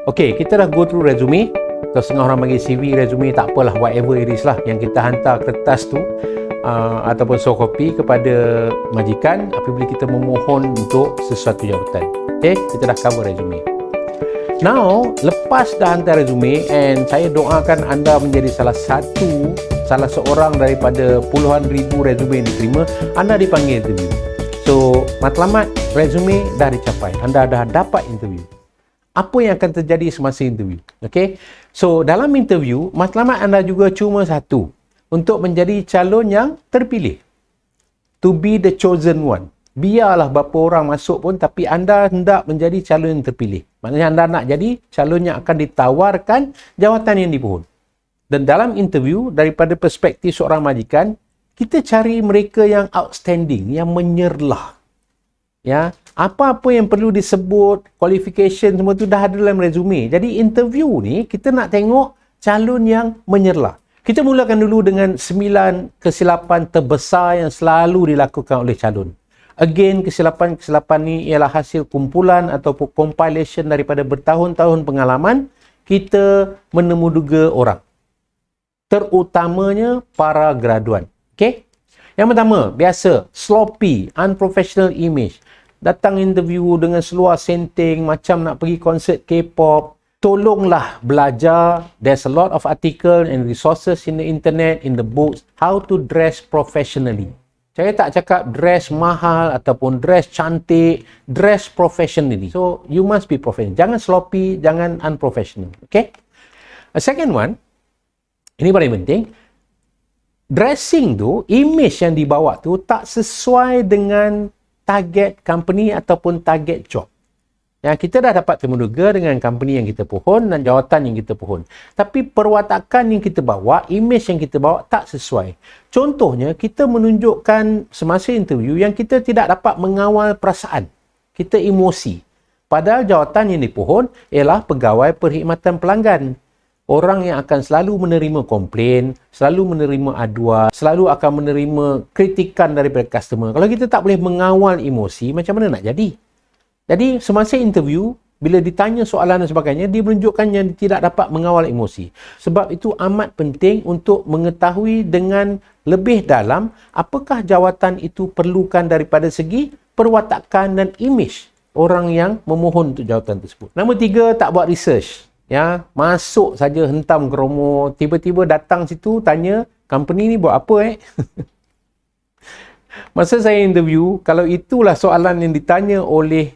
Okay, kita dah go through resume. Kalau setengah orang bagi CV, resume, tak apalah, whatever it is lah, yang kita hantar kertas tu ataupun soft copy kepada majikan apabila kita memohon untuk sesuatu jawatan. Okay, kita dah cover resume. Now, lepas dah hantar resume, and saya doakan anda menjadi salah seorang daripada puluhan ribu resume yang diterima, anda dipanggil interview. So, matlamat resume dah dicapai, anda dah dapat interview. Apa yang akan terjadi semasa interview? Okay? So, dalam interview, matlamat anda juga cuma satu, untuk menjadi calon yang terpilih. To be the chosen one. Biarlah berapa orang masuk pun, tapi anda hendak menjadi calon yang terpilih. Maknanya anda nak jadi calon yang akan ditawarkan jawatan yang dipohon. Dan dalam interview, daripada perspektif seorang majikan, kita cari mereka yang outstanding, yang menyerlah. Ya, apa-apa yang perlu disebut, qualification semua tu dah ada dalam resume. Jadi interview ni kita nak tengok calon yang menyerlah. Kita mulakan dulu dengan 9 kesilapan terbesar yang selalu dilakukan oleh calon. Again, kesilapan-kesilapan ni ialah hasil kumpulan ataupun compilation daripada bertahun-tahun pengalaman kita menemuduga orang. Terutamanya para graduan. Okey? Yang pertama, biasa, sloppy, unprofessional image. Datang interview dengan seluar senting, macam nak pergi konsert K-pop. Tolonglah belajar. There's a lot of article and resources in the internet, in the books, how to dress professionally. Saya tak cakap dress mahal ataupun dress cantik, dress professionally. So, you must be professional. Jangan sloppy, jangan unprofessional. Okay? A second one, ini paling penting, dressing tu, image yang dibawa tu tak sesuai dengan target company ataupun target job. Yang kita dah dapat temuduga dengan company yang kita pohon dan jawatan yang kita pohon. Tapi perwatakan yang kita bawa, image yang kita bawa tak sesuai. Contohnya, kita menunjukkan semasa interview yang kita tidak dapat mengawal perasaan. Kita emosi. Padahal jawatan yang dipohon ialah pegawai perkhidmatan pelanggan. Orang yang akan selalu menerima komplain, selalu menerima aduan, selalu akan menerima kritikan daripada customer. Kalau kita tak boleh mengawal emosi, macam mana nak jadi? Jadi, semasa interview, bila ditanya soalan dan sebagainya, dia menunjukkan yang tidak dapat mengawal emosi. Sebab itu amat penting untuk mengetahui dengan lebih dalam apakah jawatan itu perlukan daripada segi perwatakan dan image orang yang memohon untuk jawatan tersebut. Nombor 3, tak buat research. Ya, masuk saja hentam kromo, tiba-tiba datang situ tanya, company ni buat apa Masa saya interview, kalau itulah soalan yang ditanya oleh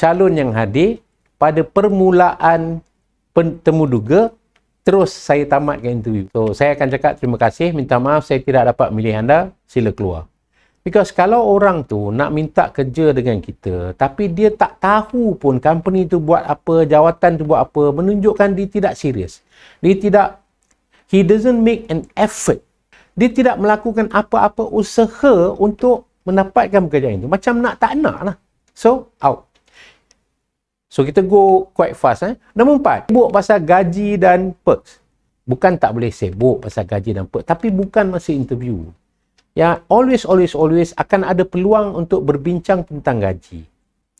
calon yang hadir pada permulaan temuduga, terus saya tamatkan interview. So, saya akan cakap terima kasih, minta maaf saya tidak dapat milih anda, sila keluar. Because kalau orang tu nak minta kerja dengan kita, tapi dia tak tahu pun company tu buat apa, jawatan tu buat apa, menunjukkan dia tidak serius. He doesn't make an effort. Dia tidak melakukan apa-apa usaha untuk mendapatkan pekerjaan itu. Macam nak tak nak lah. So, out. So, kita go quite fast. Nombor 4, sibuk pasal gaji dan perks. Bukan tak boleh sibuk pasal gaji dan perks, tapi bukan masa interview. Ya, always akan ada peluang untuk berbincang tentang gaji.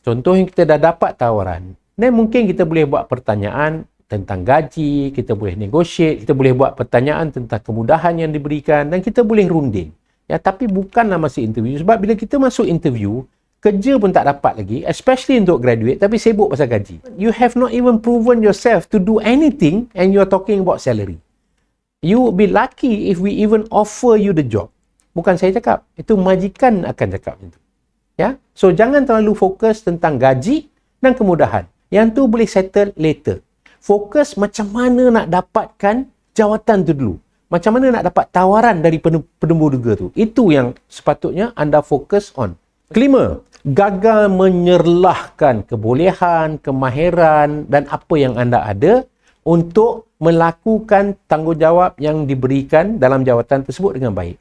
Contoh yang kita dah dapat tawaran, dan mungkin kita boleh buat pertanyaan tentang gaji, kita boleh negotiate, kita boleh buat pertanyaan tentang kemudahan yang diberikan, dan kita boleh runding. Ya, tapi bukanlah masa interview. Sebab bila kita masuk interview, kerja pun tak dapat lagi, especially untuk graduate, tapi sibuk pasal gaji. You have not even proven yourself to do anything and you are talking about salary. You would be lucky if we even offer you the job. Bukan saya cakap, itu majikan akan cakap itu. Ya, so jangan terlalu fokus tentang gaji dan kemudahan. Yang tu boleh settle later. Fokus macam mana nak dapatkan jawatan tu dulu. Macam mana nak dapat tawaran dari penemuduga tu. Itu yang sepatutnya anda fokus on. Kelima, gagal menyerlahkan kebolehan, kemahiran dan apa yang anda ada untuk melakukan tanggungjawab yang diberikan dalam jawatan tersebut dengan baik.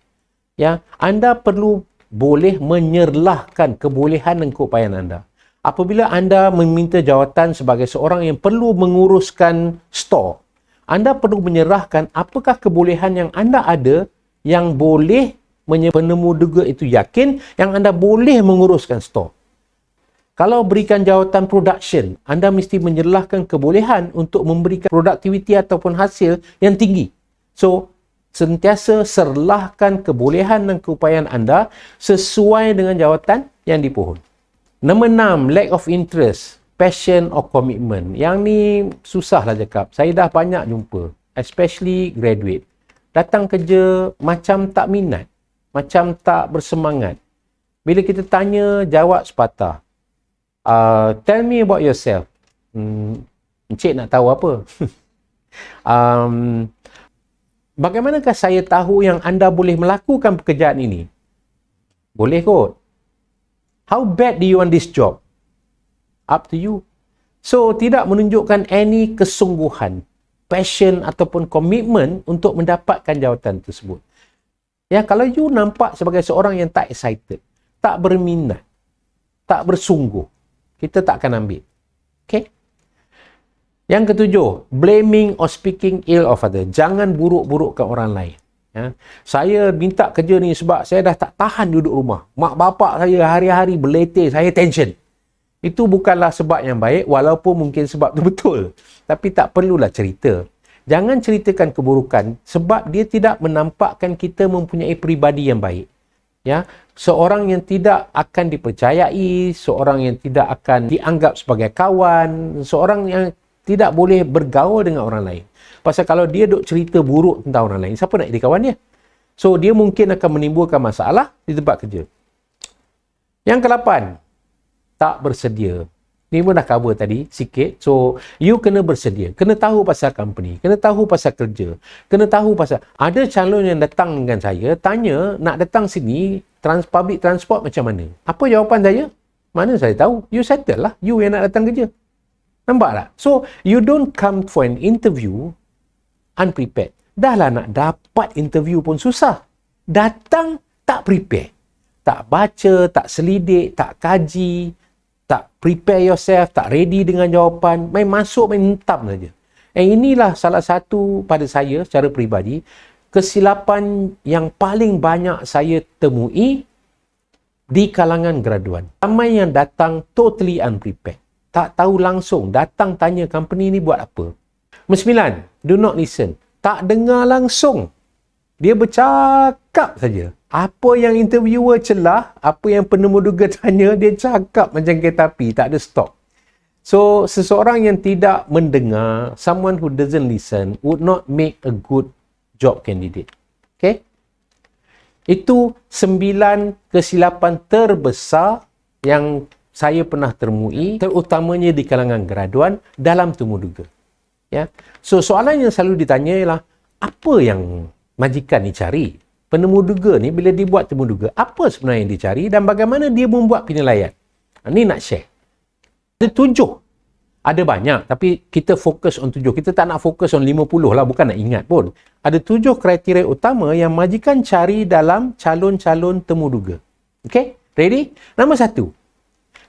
Ya, anda perlu boleh menyerlahkan kebolehan dan keupayaan anda. Apabila anda meminta jawatan sebagai seorang yang perlu menguruskan store, anda perlu menyerahkan apakah kebolehan yang anda ada yang boleh penemuduga itu yakin yang anda boleh menguruskan store. Kalau berikan jawatan production, anda mesti menyerlahkan kebolehan untuk memberikan produktiviti ataupun hasil yang tinggi. So, sentiasa serlahkan kebolehan dan keupayaan anda sesuai dengan jawatan yang dipohon. Nombor 6, lack of interest, passion or commitment. Yang ni susah lah cakap. Saya dah banyak jumpa, especially graduate. Datang kerja macam tak minat, macam tak bersemangat. Bila kita tanya, jawab sepatah. Tell me about yourself. Encik nak tahu apa? Bagaimanakah saya tahu yang anda boleh melakukan pekerjaan ini? Boleh kot. How bad do you want this job? Up to you. So, tidak menunjukkan any kesungguhan, passion ataupun komitmen untuk mendapatkan jawatan tersebut. Ya, kalau you nampak sebagai seorang yang tak excited, tak berminat, tak bersungguh, kita tak akan ambil. Okay? Yang ketujuh, blaming or speaking ill of other. Jangan buruk-burukkan orang lain. Ya. Saya minta kerja ni sebab saya dah tak tahan duduk rumah. Mak bapak saya hari-hari berletih, saya tension. Itu bukanlah sebab yang baik, walaupun mungkin sebab tu betul. Tapi tak perlulah cerita. Jangan ceritakan keburukan sebab dia tidak menampakkan kita mempunyai peribadi yang baik. Ya, seorang yang tidak akan dipercayai, seorang yang tidak akan dianggap sebagai kawan, seorang yang tidak boleh bergaul dengan orang lain. Pasal kalau dia duk cerita buruk tentang orang lain, siapa nak jadi kawan dia? So, dia mungkin akan menimbulkan masalah di tempat kerja. Yang ke-8, tak bersedia. Ni pun dah cover tadi sikit. So, you kena bersedia. Kena tahu pasal company. Kena tahu pasal kerja. Kena tahu pasal... Ada calon yang datang dengan saya, tanya nak datang sini, public transport macam mana? Apa jawapan saya? Mana saya tahu? You settle lah. You yang nak datang kerja. Nampak tak? So, you don't come for an interview unprepared. Dah lah nak dapat interview pun susah. Datang tak prepare. Tak baca, tak selidik, tak kaji, tak prepare yourself, tak ready dengan jawapan, main masuk, main hentam saja. Inilah salah satu pada saya secara peribadi, kesilapan yang paling banyak saya temui di kalangan graduan. Ramai yang datang totally unprepared. Tak tahu langsung, datang tanya company ni buat apa. Nombor 9, do not listen. Tak dengar langsung. Dia bercakap saja. Apa yang interviewer celah, apa yang penemuduga tanya, dia cakap macam kereta api, tak ada stop. So, seseorang yang tidak mendengar, someone who doesn't listen, would not make a good job candidate. Okay? Itu 9 kesilapan terbesar yang saya pernah temui, terutamanya di kalangan graduan dalam temuduga. Ya. So, soalan yang selalu ditanya ialah, apa yang majikan ni cari? Penemuduga ni bila dibuat temuduga, apa sebenarnya yang dicari dan bagaimana dia membuat penilaian? Ini nak share. Ada 7. Ada banyak, tapi kita fokus on 7. Kita tak nak fokus on 50 lah, bukan nak ingat pun. Ada 7 kriteria utama yang majikan cari dalam calon-calon temuduga. Okay? Ready? Nombor 1.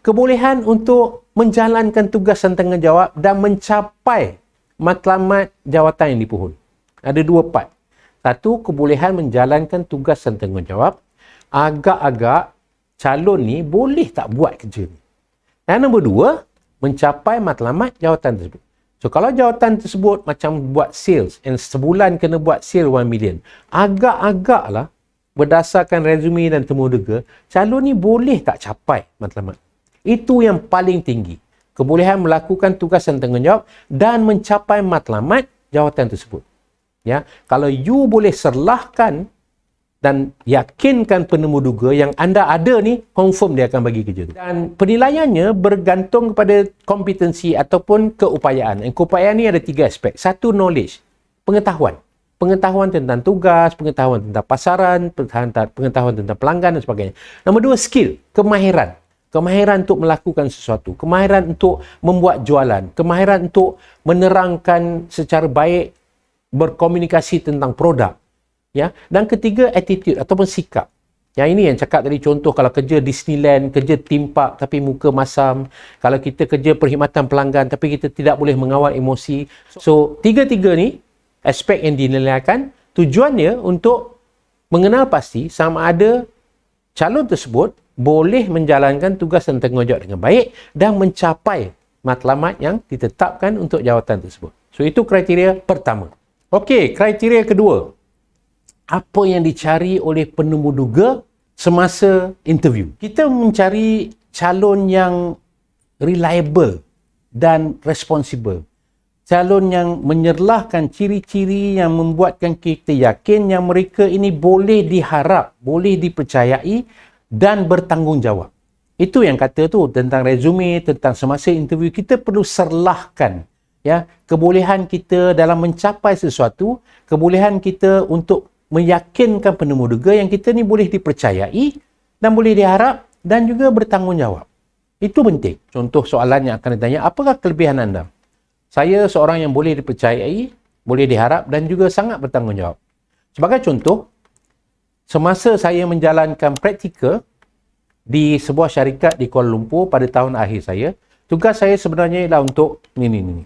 Kebolehan untuk menjalankan tugas dan tanggungjawab dan mencapai matlamat jawatan yang dipohon. Ada 2 part. 1, kebolehan menjalankan tugas dan tanggungjawab. Agak-agak calon ni boleh tak buat kerja ni. Dan nombor 2, mencapai matlamat jawatan tersebut. So, kalau jawatan tersebut macam buat sales, and sebulan kena buat sale 1 million, agak-agak lah, berdasarkan resume dan temuduga, calon ni boleh tak capai matlamat. Itu yang paling tinggi. Kebolehan melakukan tugas dan tanggungjawab dan mencapai matlamat jawatan tersebut. Ya, kalau you boleh serlahkan dan yakinkan penemuduga yang anda ada ni, confirm dia akan bagi kerja tu. Dan penilaiannya bergantung kepada kompetensi ataupun keupayaan. Dan keupayaan ni ada 3 aspek. 1, knowledge, pengetahuan. Pengetahuan tentang tugas, pengetahuan tentang pasaran, pengetahuan tentang pelanggan dan sebagainya. Nombor 2, skill, kemahiran. Kemahiran untuk melakukan sesuatu. Kemahiran untuk membuat jualan. Kemahiran untuk menerangkan secara baik, berkomunikasi tentang produk. Ya. Dan ketiga, attitude ataupun sikap. Yang ini yang cakap tadi, contoh kalau kerja Disneyland, kerja theme park tapi muka masam. Kalau kita kerja perkhidmatan pelanggan tapi kita tidak boleh mengawal emosi. So, 3-3 ni aspek yang dinilaikan, tujuannya untuk mengenal pasti sama ada calon tersebut boleh menjalankan tugas dan tanggungjawab dengan baik dan mencapai matlamat yang ditetapkan untuk jawatan tersebut. So, itu kriteria pertama. Okey, kriteria kedua. Apa yang dicari oleh penemu duga semasa interview? Kita mencari calon yang reliable dan responsible. Calon yang menyerlahkan ciri-ciri yang membuatkan kita yakin yang mereka ini boleh diharap, boleh dipercayai dan bertanggungjawab. Itu yang kata tu tentang resume, tentang semasa interview kita perlu serlahkan ya kebolehan kita dalam mencapai sesuatu, kebolehan kita untuk meyakinkan penemu duga yang kita ni boleh dipercayai dan boleh diharap dan juga bertanggungjawab. Itu penting. Contoh soalan yang akan ditanya, apakah kelebihan anda? Saya seorang yang boleh dipercayai, boleh diharap dan juga sangat bertanggungjawab. Sebagai contoh, semasa saya menjalankan praktikal di sebuah syarikat di Kuala Lumpur pada tahun akhir saya, tugas saya sebenarnya ialah untuk ni.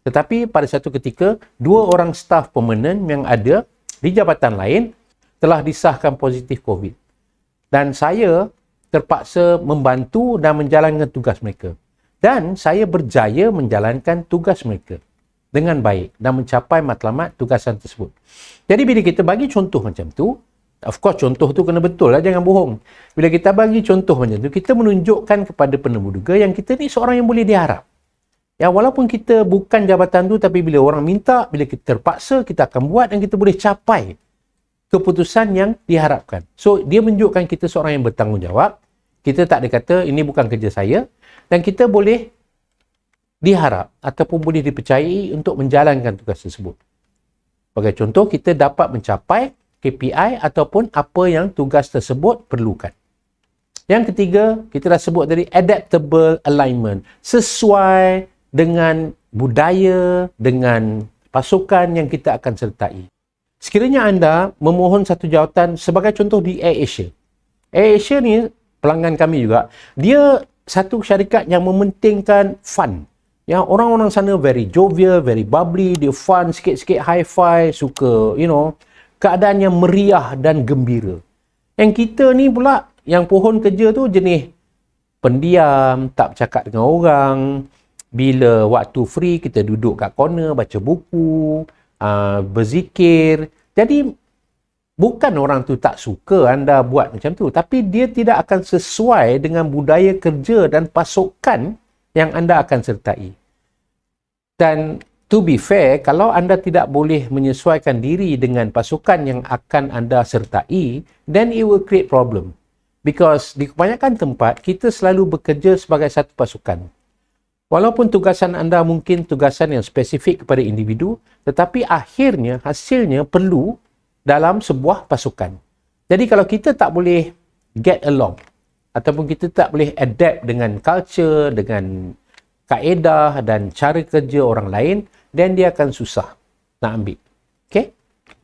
Tetapi pada satu ketika, 2 orang staf permanent yang ada di jabatan lain telah disahkan positif COVID. Dan saya terpaksa membantu dan menjalankan tugas mereka. Dan saya berjaya menjalankan tugas mereka dengan baik dan mencapai matlamat tugasan tersebut. Jadi bila kita bagi contoh macam tu, of course contoh tu kena betul lah, jangan bohong. Bila kita bagi contoh macam tu, kita menunjukkan kepada penemu duga yang kita ni seorang yang boleh diharap. Ya, walaupun kita bukan jabatan tu, tapi bila orang minta, bila kita terpaksa, kita akan buat dan kita boleh capai keputusan yang diharapkan. So, dia menunjukkan kita seorang yang bertanggungjawab. Kita tak ada kata, ini bukan kerja saya. Dan kita boleh diharap ataupun boleh dipercayai untuk menjalankan tugas tersebut. Sebagai contoh, kita dapat mencapai KPI ataupun apa yang tugas tersebut perlukan. Yang ketiga, kita dah sebut tadi, adaptable alignment. Sesuai dengan budaya, dengan pasukan yang kita akan sertai. Sekiranya anda memohon satu jawatan sebagai contoh di AirAsia. AirAsia ni pelanggan kami juga. Dia satu syarikat yang mementingkan fun. Ya, orang-orang sana very jovial, very bubbly, dia fun, sikit-sikit hi-fi, suka, keadaan yang meriah dan gembira. Yang kita ni pula, yang pohon kerja tu jenis pendiam, tak bercakap dengan orang. Bila waktu free, kita duduk kat corner, baca buku, berzikir. Jadi, bukan orang tu tak suka anda buat macam tu, tapi dia tidak akan sesuai dengan budaya kerja dan pasukan yang anda akan sertai. Dan to be fair, kalau anda tidak boleh menyesuaikan diri dengan pasukan yang akan anda sertai, then it will create problem. Because di kebanyakan tempat, kita selalu bekerja sebagai satu pasukan. Walaupun tugasan anda mungkin tugasan yang spesifik kepada individu, tetapi akhirnya, hasilnya perlu dalam sebuah pasukan. Jadi kalau kita tak boleh get along ataupun kita tak boleh adapt dengan culture, dengan kaedah dan cara kerja orang lain, then dia akan susah nak ambil. Okay?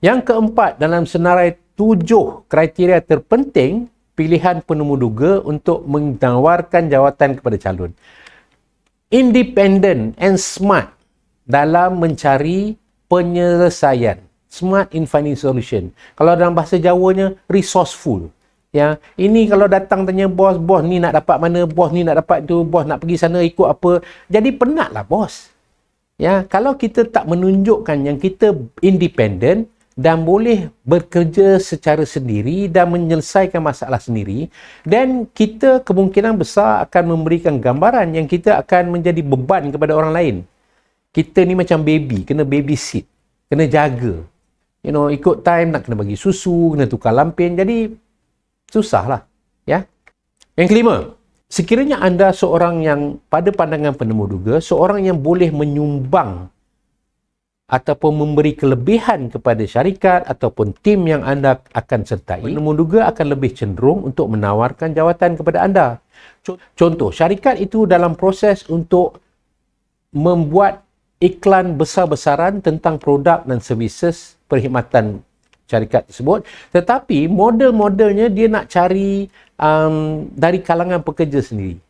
Yang keempat dalam senarai 7 kriteria terpenting pilihan penemu duga untuk menawarkan jawatan kepada calon. Independent and smart dalam mencari penyelesaian. Smart in finding solution. Kalau dalam bahasa Jawanya, resourceful. Ya, ini kalau datang tanya bos ni nak dapat mana, bos ni nak dapat tu, bos nak pergi sana ikut apa. Jadi penatlah bos. Ya, kalau kita tak menunjukkan yang kita independent dan boleh bekerja secara sendiri dan menyelesaikan masalah sendiri, dan kita kemungkinan besar akan memberikan gambaran yang kita akan menjadi beban kepada orang lain. Kita ni macam baby, kena babysit, kena jaga. Ikut time nak kena bagi susu, kena tukar lampin. Jadi, susah lah. Ya? Yang kelima, sekiranya anda seorang yang, pada pandangan penemu duga, seorang yang boleh menyumbang ataupun memberi kelebihan kepada syarikat ataupun tim yang anda akan sertai, penemu duga akan lebih cenderung untuk menawarkan jawatan kepada anda. Contoh, syarikat itu dalam proses untuk membuat iklan besar-besaran tentang produk dan services perkhidmatan syarikat tersebut, tetapi model-modelnya dia nak cari dari kalangan pekerja sendiri.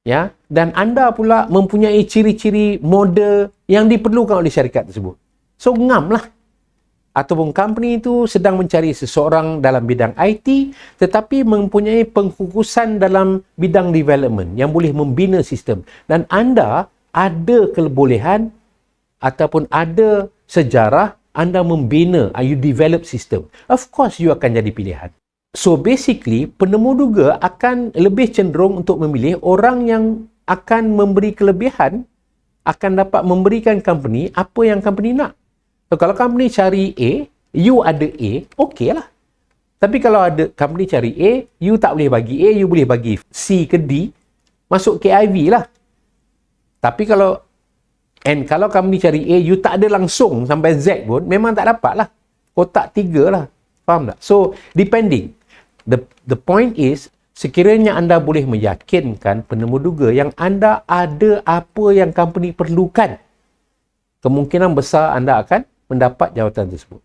Ya, dan anda pula mempunyai ciri-ciri model yang diperlukan oleh syarikat tersebut. So, ngam lah. ataupun company itu sedang mencari seseorang dalam bidang IT tetapi mempunyai pengkhususan dalam bidang development yang boleh membina sistem, dan anda ada kebolehan ataupun ada sejarah anda membina, you develop sistem, of course you akan jadi pilihan. So basically, penemu duga akan lebih cenderung untuk memilih orang yang akan memberi kelebihan, akan dapat memberikan company apa yang company nak. So, kalau company cari A, you ada A, okey lah. Tapi kalau ada company cari A, you tak boleh bagi A, you boleh bagi C ke D, masuk KIV lah. Tapi kalau company cari A, you tak ada langsung sampai Z pun, memang tak dapat lah. Kotak 3 lah. Faham tak? So, depending. The point is, sekiranya anda boleh meyakinkan penemu duga yang anda ada apa yang company perlukan, kemungkinan besar anda akan mendapat jawatan tersebut.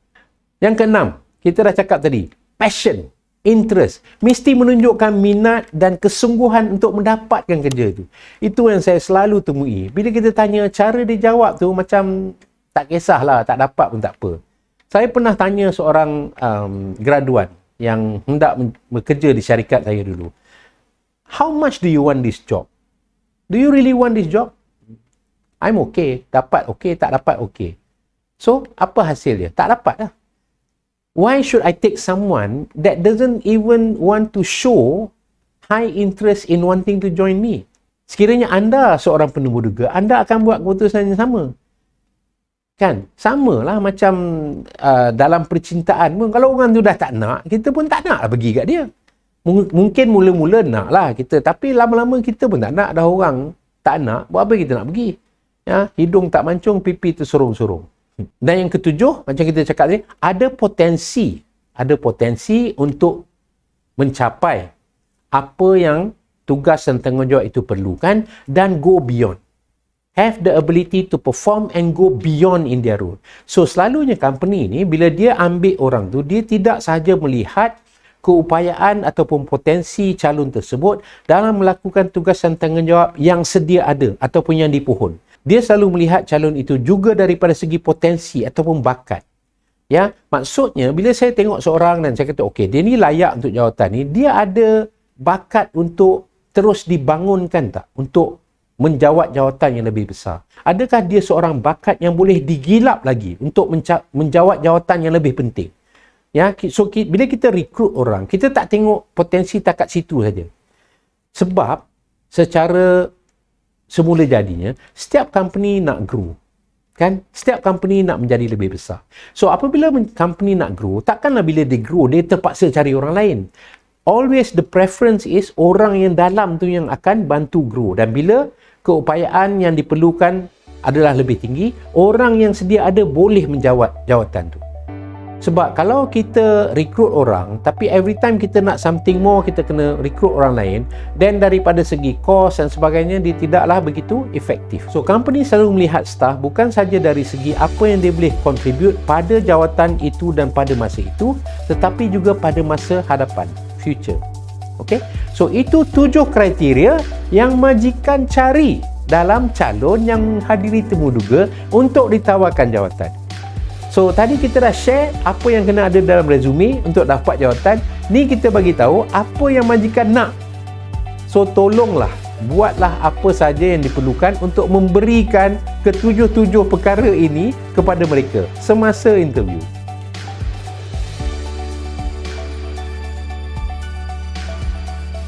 Yang keenam, kita dah cakap tadi, passion, interest. Mesti menunjukkan minat dan kesungguhan untuk mendapatkan kerja itu. Itu yang saya selalu temui. Bila kita tanya, cara dia jawab tu macam tak kisahlah, tak dapat pun tak apa. Saya pernah tanya seorang graduan yang hendak bekerja di syarikat saya dulu. How much do you want this job? Do you really want this job? I'm okay. Dapat okay, tak dapat okay. So, apa hasil dia? Tak dapat lah. Why should I take someone that doesn't even want to show high interest in wanting to join me? Sekiranya anda seorang penemu duga, anda akan buat keputusan yang sama. Kan? Sama lah macam dalam percintaan pun. Kalau orang tu dah tak nak, kita pun tak nak lah pergi kat dia. Mungkin mula-mula nak lah kita. Tapi lama-lama kita pun tak nak. Dah orang tak nak, buat apa kita nak pergi? Ya, hidung tak mancung, pipi tersorong-sorong. Dan yang ketujuh, macam kita cakap tadi, ada potensi untuk mencapai apa yang tugas dan tanggungjawab itu perlukan dan go beyond. Have the ability to perform and go beyond in their role. So, selalunya company ni, bila dia ambil orang tu, dia tidak sahaja melihat keupayaan ataupun potensi calon tersebut dalam melakukan tugas dan tanggungjawab yang sedia ada ataupun yang dipohon. Dia selalu melihat calon itu juga daripada segi potensi ataupun bakat. Ya, maksudnya bila saya tengok seorang dan saya kata, okey, dia ni layak untuk jawatan ni, dia ada bakat untuk terus dibangunkan tak? Untuk menjawat jawatan yang lebih besar. Adakah dia seorang bakat yang boleh digilap lagi untuk menjawat jawatan yang lebih penting? Ya, so bila kita rekrut orang, kita tak tengok potensi takat situ saja. Sebab secara semula jadinya, setiap company nak grow. Kan? Setiap company nak menjadi lebih besar. So, apabila company nak grow, takkanlah bila dia grow, dia terpaksa cari orang lain. Always the preference is orang yang dalam tu yang akan bantu grow. Dan bila keupayaan yang diperlukan adalah lebih tinggi, orang yang sedia ada boleh menjawat jawatan tu. Sebab kalau kita rekrut orang, tapi every time kita nak something more, kita kena rekrut orang lain, dan daripada segi kos dan sebagainya, dia tidaklah begitu efektif. So, company selalu melihat staff bukan saja dari segi apa yang dia boleh contribute pada jawatan itu dan pada masa itu, tetapi juga pada masa hadapan, future. Okay? So, itu 7 kriteria yang majikan cari dalam calon yang hadiri temu duga untuk ditawarkan jawatan. So, tadi kita dah share apa yang kena ada dalam resume untuk dapat jawatan. Ni kita bagi tahu apa yang majikan nak. So, tolonglah, buatlah apa saja yang diperlukan untuk memberikan ketujuh-tujuh perkara ini kepada mereka semasa interview.